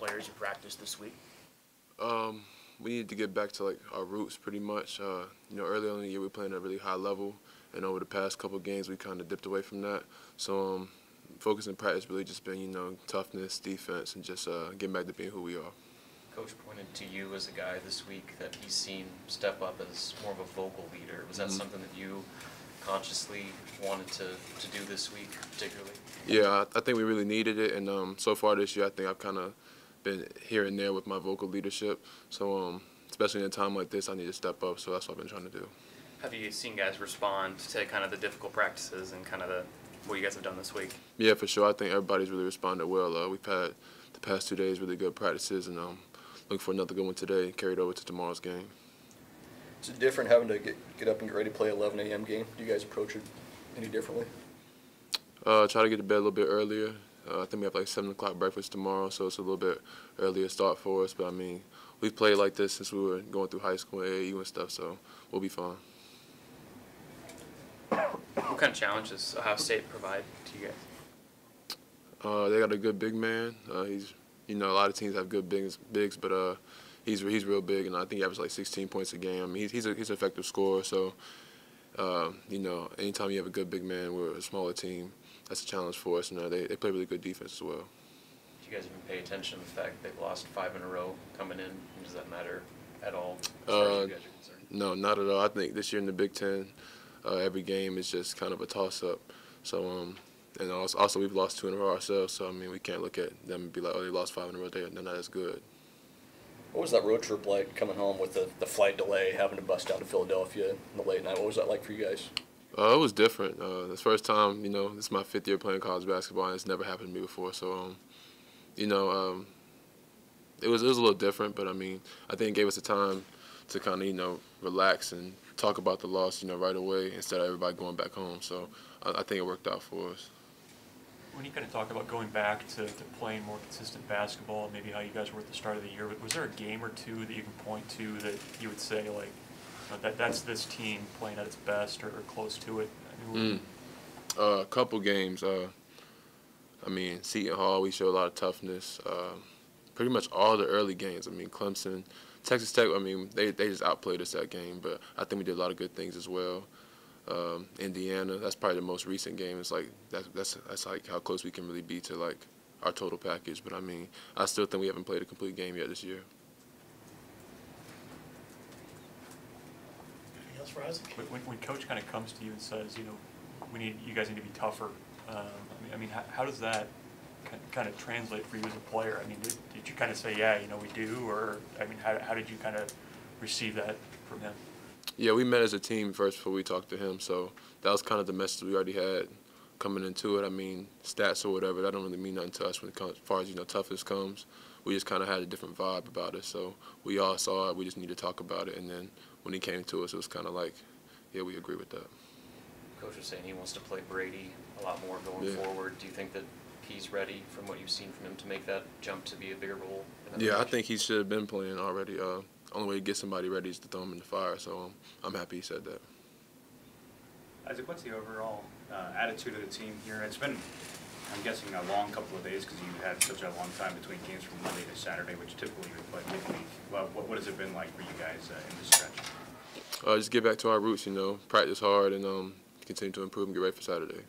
players you practiced this week? We need to get back to like our roots pretty much. Early on in the year we were playing at a really high level, and over the past couple of games we kind of dipped away from that. So focus in practice really just been toughness, defense, and just getting back to being who we are. Coach pointed to you as a guy this week that he's seen step up as more of a vocal leader. Was that something that you consciously wanted to do this week particularly? Yeah, I think we really needed it, and so far this year I think I've kind of been here and there with my vocal leadership. So especially in a time like this, I need to step up. So that's what I've been trying to do. Have you seen guys respond to kind of the difficult practices and kind of what you guys have done this week? Yeah, for sure. I think everybody's really responded well. We've had the past 2 days really good practices, and looking for another good one today, carried over to tomorrow's game. Is it different having to get up and get ready to play 11 a.m. game? Do you guys approach it any differently? Try to get to bed a little bit earlier. I think we have like 7 o'clock breakfast tomorrow, so it's a little bit earlier start for us. But I mean, we've played like this since we were going through high school and AAU and stuff, so we'll be fine. What kind of challenges Ohio State provide to you guys? They got a good big man. He's, a lot of teams have good bigs, but he's real big, and I think he averages like 16 points a game. I mean, he's an effective scorer. So, anytime you have a good big man, we're a smaller team. That's a challenge for us, and they play really good defense as well. Do you guys even pay attention to the fact that they've lost 5 in a row coming in? Does that matter at all as far as you guys are concerned? No, not at all. I think this year in the Big Ten, every game is just kind of a toss-up. So, and also we've lost 2 in a row ourselves. So I mean, we can't look at them and be like, oh, they lost 5 in a row. They're not as good. What was that road trip like coming home with the flight delay, having to bust down to Philadelphia in the late night? What was that like for you guys? It was different. This first time, this is my 5th year playing college basketball, and it's never happened to me before. So, it was a little different, but I mean, I think it gave us the time to kind of, relax and talk about the loss, right away instead of everybody going back home. So I think it worked out for us. When you kind of talk about going back to playing more consistent basketball, maybe how you guys were at the start of the year, was there a game or two that you can point to that you would say, like, that's this team playing at its best or close to it? A couple games. I mean, Seton Hall, we showed a lot of toughness. Pretty much all the early games. I mean, Clemson, Texas Tech, I mean, they just outplayed us that game, but I think we did a lot of good things as well. Indiana, that's probably the most recent game. It's like that's like how close we can really be to like our total package. But I mean, I still think we haven't played a complete game yet this year. Anything else for Isaac? When Coach kind of comes to you and says, you guys need to be tougher. I mean, how does that kind of translate for you as a player? I mean, did you kind of say, yeah, we do, or I mean, how did you kind of receive that from him? Yeah, we met as a team first before we talked to him, so that was kind of the message we already had coming into it. I mean, stats or whatever, that don't really mean nothing to us when it comes, as far as toughness comes. We just kind of had a different vibe about it, so we all saw it. We just need to talk about it, and then when he came to us, it was kind of like, yeah, we agree with that. Coach was saying he wants to play Brady a lot more going forward. Do you think that he's ready, from what you've seen from him, to make that jump to be a bigger role? Yeah, I think he should have been playing already. Only way to get somebody ready is to throw him in the fire, so I'm happy he said that. Isaac, what's the overall attitude of the team here? It's been, I'm guessing, a long couple of days because you had such a long time between games from Monday to Saturday, which typically you would play midweek. Well, what has it been like for you guys in this stretch? Just get back to our roots, practice hard and continue to improve and get ready for Saturday.